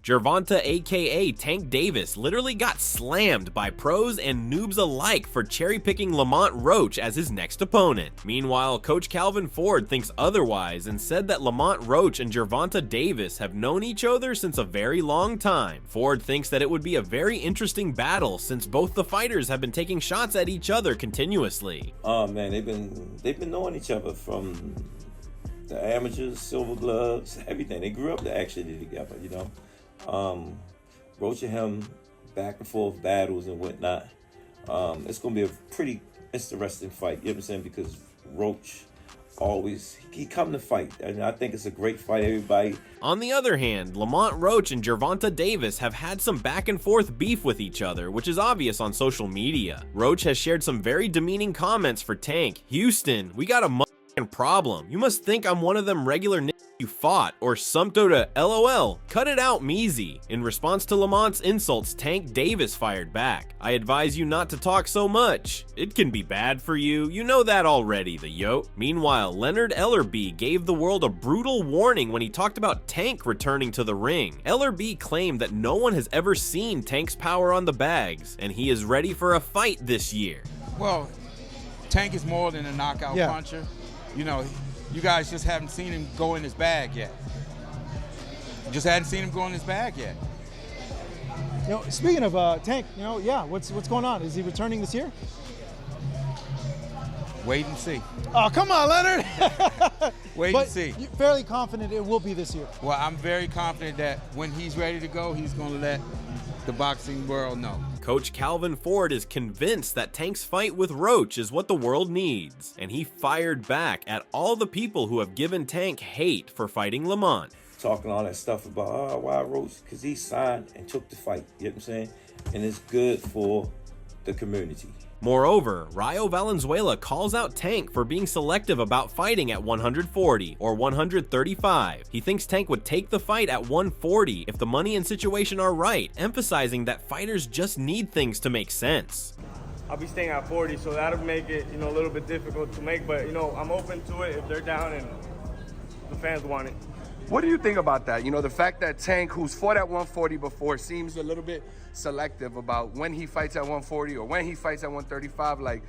Gervonta aka Tank Davis literally got slammed by pros and noobs alike for cherry-picking Lamont Roach as his next opponent. Meanwhile, Coach Calvin Ford thinks otherwise and said that Lamont Roach and Gervonta Davis have known each other since a very long time. Ford thinks that it would be a very interesting battle since both the fighters have been taking shots at each other continuously. Oh man, they've been knowing each other from the amateurs, silver gloves, everything. They grew up actually together, you know. Roach and him back and forth battles and whatnot. It's gonna be a pretty interesting fight, you know what I'm saying? Because Roach always, he come to fight, and I think it's a great fight, everybody. On the other hand, Lamont Roach and Gervonta Davis have had some back and forth beef with each other, which is obvious on social media. Roach has shared some very demeaning comments for Tank. "Houston, we got a problem. You must think I'm one of them regular niggas you fought, or sumpto to LOL. Cut it out, Measy." In response to Lamont's insults, Tank Davis fired back. "I advise you not to talk so much. It can be bad for you. You know that already, the yo." Meanwhile, Leonard Ellerby gave the world a brutal warning when he talked about Tank returning to the ring. Ellerby claimed that no one has ever seen Tank's power on the bags, and he is ready for a fight this year. Well, Tank is more than a knockout puncher. You know, you guys just haven't seen him go in his bag yet. You just hadn't seen him go in his bag yet. You know, speaking of Tank, you know, what's going on? Is he returning this year? Wait and see. Oh, come on, Leonard. Wait and see. You're fairly confident it will be this year. Well, I'm very confident that when he's ready to go, he's going to let the boxing world know. Coach Calvin Ford is convinced that Tank's fight with Roach is what the world needs, and he fired back at all the people who have given Tank hate for fighting Lamont. Talking all that stuff about, why Roach? Because he signed and took the fight, you know what I'm saying? And it's good for the community. Moreover, Rayo Valenzuela calls out Tank for being selective about fighting at 140 or 135. He thinks Tank would take the fight at 140 if the money and situation are right, emphasizing that fighters just need things to make sense. I'll be staying at 40, so that'll make it, a little bit difficult to make, but, I'm open to it if they're down and the fans want it. What do you think about that? The fact that Tank, who's fought at 140 before, seems a little bit selective about when he fights at 140 or when he fights at 135. Like,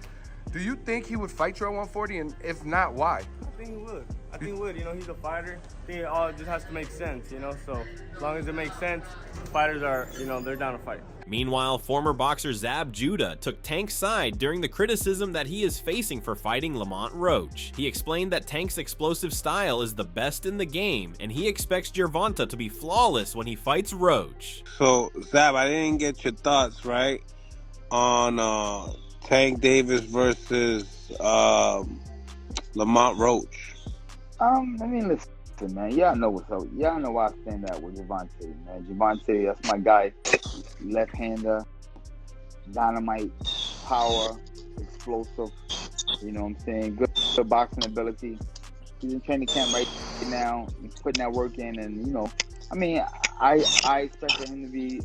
do you think he would fight you at 140? And if not, why? I think he would. He's a fighter. I think it all just has to make sense, so as long as it makes sense, fighters are, they're down to fight. Meanwhile, former boxer Zab Judah took Tank's side during the criticism that he is facing for fighting Lamont Roach. He explained that Tank's explosive style is the best in the game, and he expects Gervonta to be flawless when he fights Roach. So, Zab, I didn't get your thoughts, right, on Tank Davis versus Lamont Roach. Listen, man, y'all know what's up. Y'all know why I stand out with Gervonta, man. Gervonta, that's my guy. Left-hander, dynamite, power, explosive. You know what I'm saying? Good boxing ability. He's in training camp right now. He's putting that work in, and I expected him to be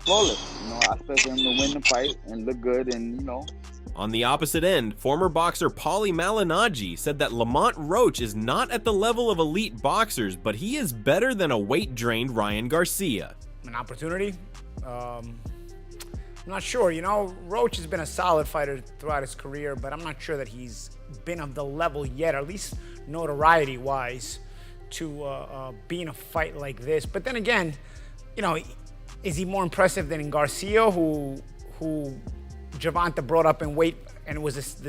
flawless. I expected him to win the fight and look good, and On the opposite end, former boxer Paulie Malignaggi said that Lamont Roach is not at the level of elite boxers, but he is better than a weight-drained Ryan Garcia. An opportunity? I'm not sure. Roach has been a solid fighter throughout his career, but I'm not sure that he's been of the level yet, or at least notoriety-wise, to be in a fight like this. But then again, is he more impressive than Garcia, who Gervonta brought up in weight and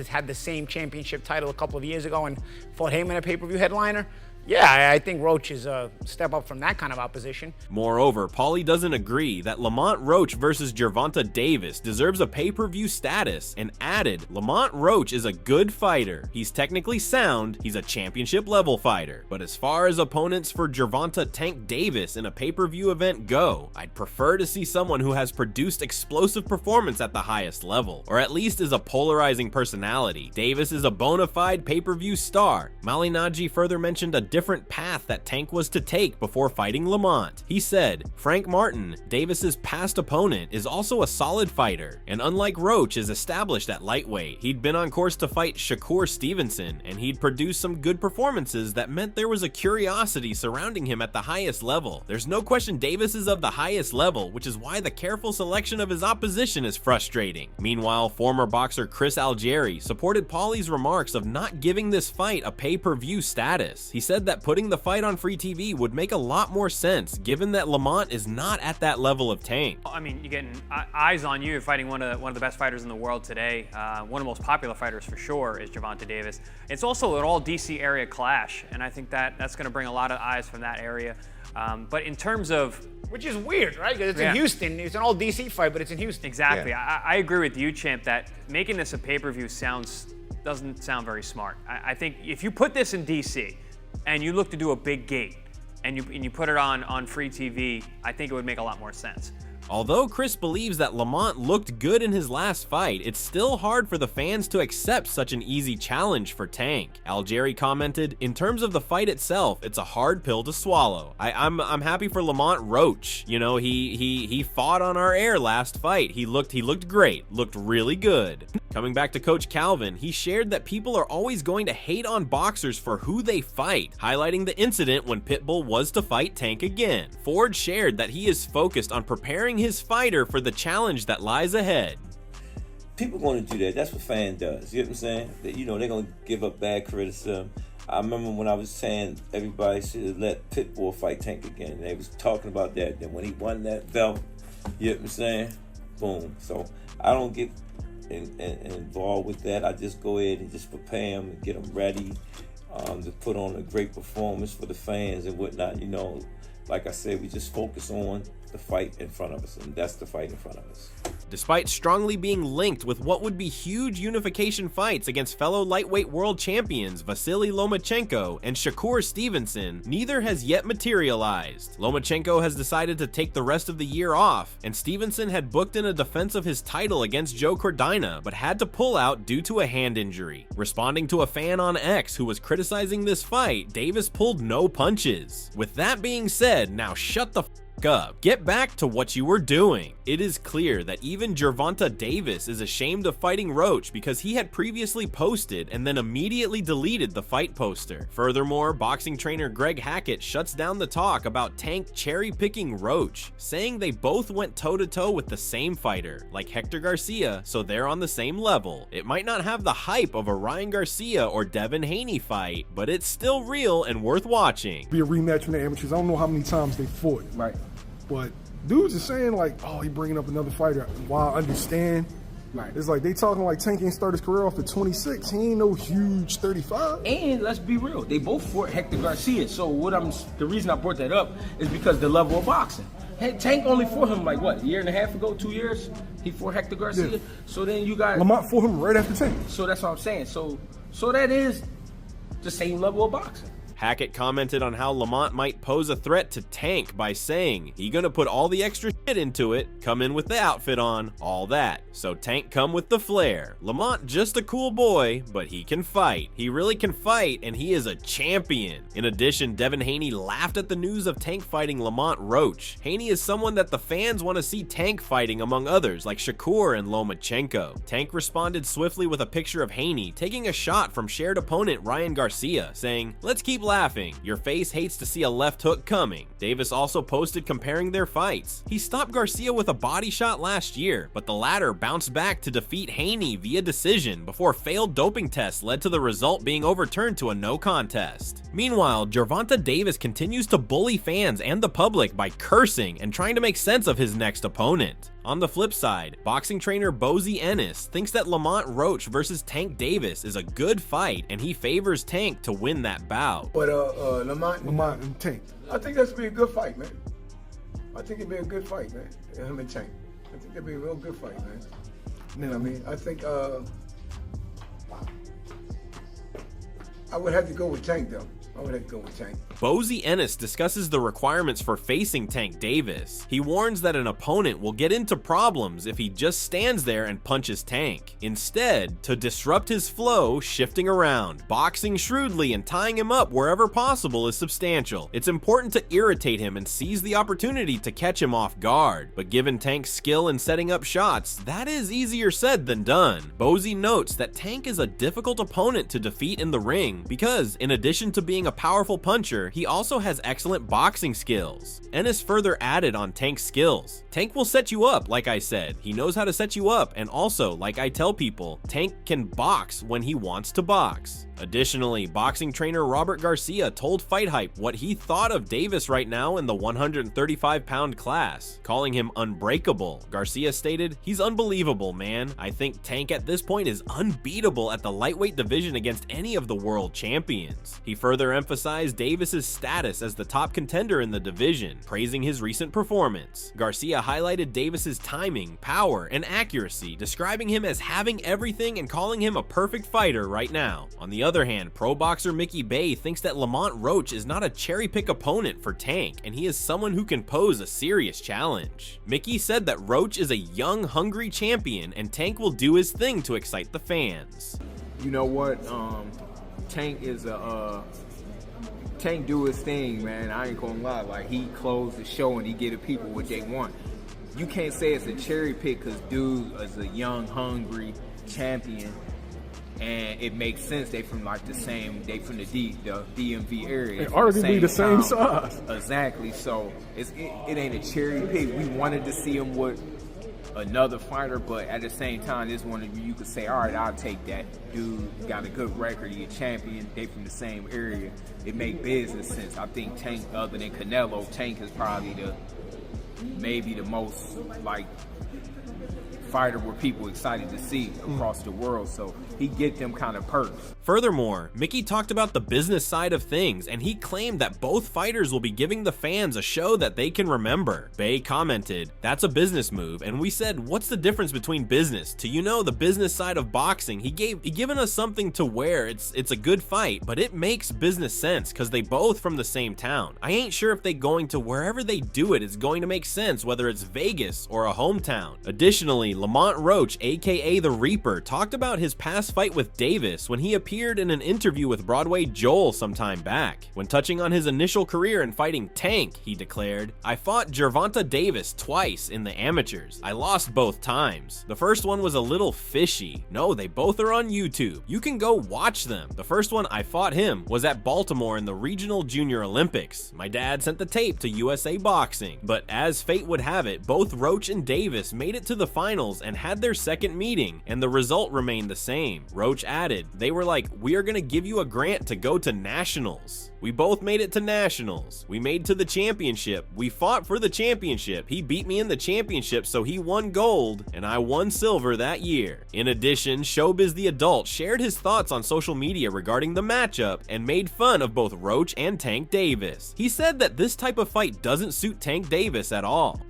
had the same championship title a couple of years ago and fought him in a pay-per-view headliner? Yeah, I think Roach is a step up from that kind of opposition. Moreover, Paulie doesn't agree that Lamont Roach versus Gervonta Davis deserves a pay-per-view status and added, Lamont Roach is a good fighter. He's technically sound, he's a championship level fighter. But as far as opponents for Gervonta Tank Davis in a pay-per-view event go, I'd prefer to see someone who has produced explosive performance at the highest level, or at least is a polarizing personality. Davis is a bona fide pay-per-view star. Malignaggi further mentioned a different path that Tank was to take before fighting Lamont. He said, Frank Martin, Davis's past opponent, is also a solid fighter, and unlike Roach, is established at lightweight. He'd been on course to fight Shakur Stevenson, and he'd produced some good performances that meant there was a curiosity surrounding him at the highest level. There's no question Davis is of the highest level, which is why the careful selection of his opposition is frustrating. Meanwhile, former boxer Chris Algieri supported Paulie's remarks of not giving this fight a pay-per-view status. He said that putting the fight on free TV would make a lot more sense, given that Lamont is not at that level of Tank. I mean, you're getting eyes on you fighting one of the best fighters in the world today. One of the most popular fighters for sure is Gervonta Davis. It's also an all DC area clash, and I think that's going to bring a lot of eyes from that area. But in terms of... Which is weird, right? Because it's in Houston. It's an all DC fight, but it's in Houston. Exactly. Yeah. I agree with you, Champ, that making this a pay-per-view doesn't sound very smart. I think if you put this in DC and you look to do a big gate and you put it on free TV, I think it would make a lot more sense. Although Chris believes that Lamont looked good in his last fight, it's still hard for the fans to accept such an easy challenge for Tank. Algieri commented, in terms of the fight itself, it's a hard pill to swallow. I'm happy for Lamont Roach. You know, he fought on our air last fight. He looked great, looked really good. Coming back to Coach Calvin, he shared that people are always going to hate on boxers for who they fight, highlighting the incident when Pitbull was to fight Tank again. Ford shared that he is focused on preparing his fighter for the challenge that lies ahead. People going to do that. That's what fan does. You know what I'm saying? That, you know, they're going to give up bad criticism. I remember when I was saying everybody should let Pitbull fight Tank again. And they was talking about that. Then when he won that belt, you know what I'm saying? Boom. So I don't get involved with that. I just go ahead and just prepare them and get them ready to put on a great performance for the fans and whatnot. You know, like I said, we just focus on the fight in front of us, and that's the fight in front of us. Despite strongly being linked with what would be huge unification fights against fellow lightweight world champions Vasily Lomachenko and Shakur Stevenson, neither has yet materialized. Lomachenko has decided to take the rest of the year off, and Stevenson had booked in a defense of his title against Joe Cordina, but had to pull out due to a hand injury. Responding to a fan on X who was criticizing this fight, Davis pulled no punches. With that being said, now shut the up. Get back to what you were doing. It is clear that even Gervonta Davis is ashamed of fighting Roach because he had previously posted and then immediately deleted the fight poster. Furthermore, boxing trainer Greg Hackett shuts down the talk about Tank cherry-picking Roach, saying they both went toe-to-toe with the same fighter, like Hector Garcia, so they're on the same level. It might not have the hype of a Ryan Garcia or Devin Haney fight, but it's still real and worth watching. Be a rematch from the amateurs. I don't know how many times they fought. Right. But dudes are saying like, oh, he bringing up another fighter. While I understand, right. It's like they talking like Tank ain't start his career off at 26. He ain't no huge 35. And let's be real, they both fought Hector Garcia. So the reason I brought that up is because the level of boxing. Tank only fought him like what, a year and a half ago, 2 years? He fought Hector Garcia. Yeah. So then you got Lamont fought him right after Tank. So that's what I'm saying. So that is the same level of boxing. Hackett commented on how Lamont might pose a threat to Tank by saying he gonna put all the extra shit into it, come in with the outfit on, all that. So Tank come with the flair. Lamont just a cool boy, but he can fight. He really can fight, and he is a champion. In addition, Devin Haney laughed at the news of Tank fighting Lamont Roach. Haney is someone that the fans want to see Tank fighting among others like Shakur and Lomachenko. Tank responded swiftly with a picture of Haney taking a shot from shared opponent Ryan Garcia, saying, "Let's keep laughing. Your face hates to see a left hook coming." Davis also posted comparing their fights. He stopped Garcia with a body shot last year, but the latter bounced back to defeat Haney via decision before failed doping tests led to the result being overturned to a no contest. Meanwhile, Gervonta Davis continues to bully fans and the public by cursing and trying to make sense of his next opponent. On the flip side, boxing trainer Bozy Ennis thinks that Lamont Roach versus Tank Davis is a good fight, and he favors Tank to win that bout. But Lamont and Tank. I think that's be a good fight, man. I think it'd be a good fight, man. Him and Tank. I think it'd be a real good fight, man. You know what I mean? I think I would have to go with Tank though. I would have to go with Tank. Bozy Ennis discusses the requirements for facing Tank Davis. He warns that an opponent will get into problems if he just stands there and punches Tank. Instead, to disrupt his flow, shifting around, boxing shrewdly, and tying him up wherever possible is substantial. It's important to irritate him and seize the opportunity to catch him off guard. But given Tank's skill in setting up shots, that is easier said than done. Bozy notes that Tank is a difficult opponent to defeat in the ring because, in addition to being a powerful puncher, he also has excellent boxing skills. Ennis further added on Tank's skills. Tank will set you up, like I said. He knows how to set you up, and also, like I tell people, Tank can box when he wants to box. Additionally, boxing trainer Robert Garcia told Fight Hype what he thought of Davis right now in the 135-pound class, calling him unbreakable. Garcia stated, "He's unbelievable, man. I think Tank at this point is unbeatable at the lightweight division against any of the world champions." He further emphasized Davis's status as the top contender in the division, praising his recent performance. Garcia highlighted Davis's timing, power, and accuracy, describing him as having everything and calling him a perfect fighter right now. On the other hand, pro boxer Mickey Bay thinks that Lamont Roach is not a cherry-pick opponent for Tank, and he is someone who can pose a serious challenge. Mickey said that Roach is a young, hungry champion, and Tank will do his thing to excite the fans. You know what? Tank is Tank do his thing, man. I ain't gonna lie. Like, he closed the show and he get the people what they want. You can't say it's a cherry pick because dude is a young, hungry champion. And it makes sense. They from like the DMV area. Arguably the same size. Exactly. So it ain't a cherry pick. We wanted to see him with another fighter, but at the same time, this one you could say, all right, I'll take that. Dude got a good record. He a champion. They from the same area. It make business sense. I think Tank, other than Canelo, Tank is probably maybe the most like fighter where people excited to see across the world, so he get them kind of perks. Furthermore, Mickey talked about the business side of things, and he claimed that both fighters will be giving the fans a show that they can remember. Bay commented, "That's a business move," and we said, "What's the difference between business to, the business side of boxing?" He given us something to where it's a good fight, but it makes business sense because they both from the same town. I ain't sure if they going to wherever they do it is going to make sense, whether it's Vegas or a hometown. Additionally, Lamont Roach, aka The Reaper, talked about his past fight with Davis when he appeared in an interview with Broadway Joel some time back. When touching on his initial career in fighting Tank, he declared, "I fought Gervonta Davis twice in the amateurs. I lost both times. The first one was a little fishy. No, they both are on YouTube. You can go watch them. The first one I fought him was at Baltimore in the Regional Junior Olympics. My dad sent the tape to USA Boxing. But as fate would have it, both Roach and Davis made it to the finals and had their second meeting, and the result remained the same." Roach added, "They were like, we are gonna give you a grant to go to nationals. We both made it to nationals. We made to the championship. We fought for the championship. He beat me in the championship, so he won gold, and I won silver that year." In addition, Showbiz the Adult shared his thoughts on social media regarding the matchup and made fun of both Roach and Tank Davis. He said that this type of fight doesn't suit Tank Davis at all.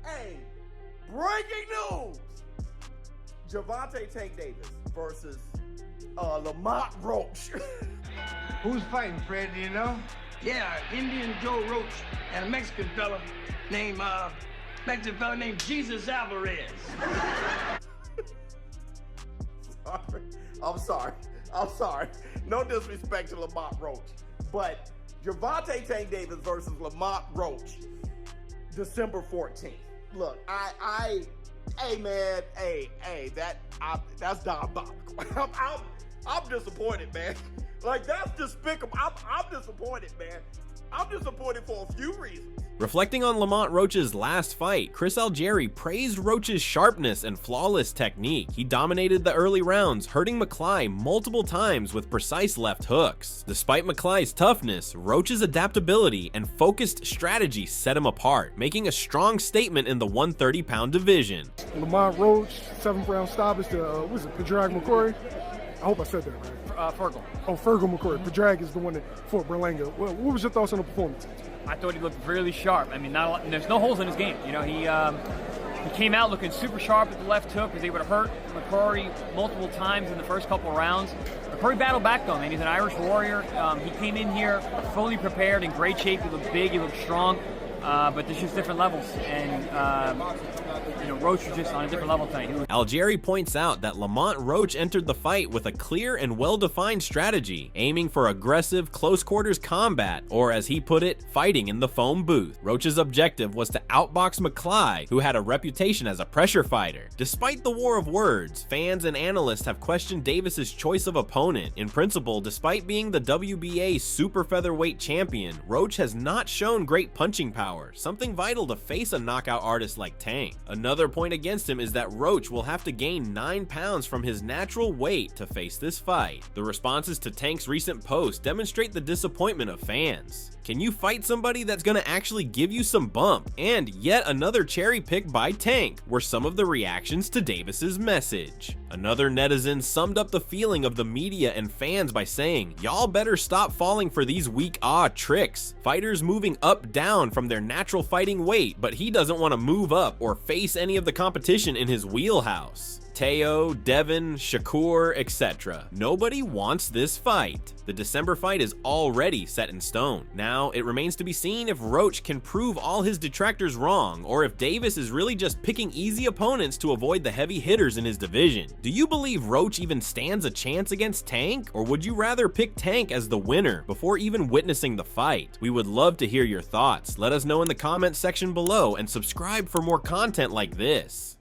Hey, breaking news! Gervonta Tank Davis versus Lamont Roach. Who's fighting, Fred? Do you know? Yeah, Indian Joe Roach and a Mexican fella named Jesus Alvarez. I'm sorry. No disrespect to Lamont Roach, but Gervonta Tank Davis versus Lamont Roach, December 14th. Look, that's diabolical. I'm disappointed, man. Like, that's despicable. I'm disappointed, man. I'm disappointed for a few reasons. Reflecting on Lamont Roach's last fight, Chris Algieri praised Roach's sharpness and flawless technique. He dominated the early rounds, hurting McClay multiple times with precise left hooks. Despite McClay's toughness, Roach's adaptability and focused strategy set him apart, making a strong statement in the 130-pound division. Lamont Roach, 7th round stoppage to, Padraig McCrory? I hope I said that right. Fergal. Oh, Fergal McCrory. Padraig is the one that fought Berlanga. Well, what was your thoughts on the performance? I thought he looked really sharp. I mean, there's no holes in his game. He He came out looking super sharp with the left hook, was able to hurt McCrory multiple times in the first couple rounds. McCrory battled back though, man. He's an Irish warrior. He came in here fully prepared, in great shape. He looked big, he looked strong. But there's just different levels, and Roach was just on a different level tonight. Algieri points out that Lamont Roach entered the fight with a clear and well-defined strategy, aiming for aggressive, close-quarters combat, or as he put it, fighting in the foam booth. Roach's objective was to outbox McCly, who had a reputation as a pressure fighter. Despite the war of words, fans and analysts have questioned Davis's choice of opponent. In principle, despite being the WBA super featherweight champion, Roach has not shown great punching power, something vital to face a knockout artist like Tank. Another point against him is that Roach will have to gain 9 pounds from his natural weight to face this fight. The responses to Tank's recent post demonstrate the disappointment of fans. Can you fight somebody that's gonna actually give you some bump? And yet another cherry pick by Tank were some of the reactions to Davis's message. Another netizen summed up the feeling of the media and fans by saying, "Y'all better stop falling for these weak tricks. Fighters moving up down from their natural fighting weight, but he doesn't want to move up or face any of the competition in his wheelhouse." Teo, Devin, Shakur, etc. Nobody wants this fight. The December fight is already set in stone. Now, it remains to be seen if Roach can prove all his detractors wrong, or if Davis is really just picking easy opponents to avoid the heavy hitters in his division. Do you believe Roach even stands a chance against Tank, or would you rather pick Tank as the winner before even witnessing the fight? We would love to hear your thoughts. Let us know in the comments section below and subscribe for more content like this.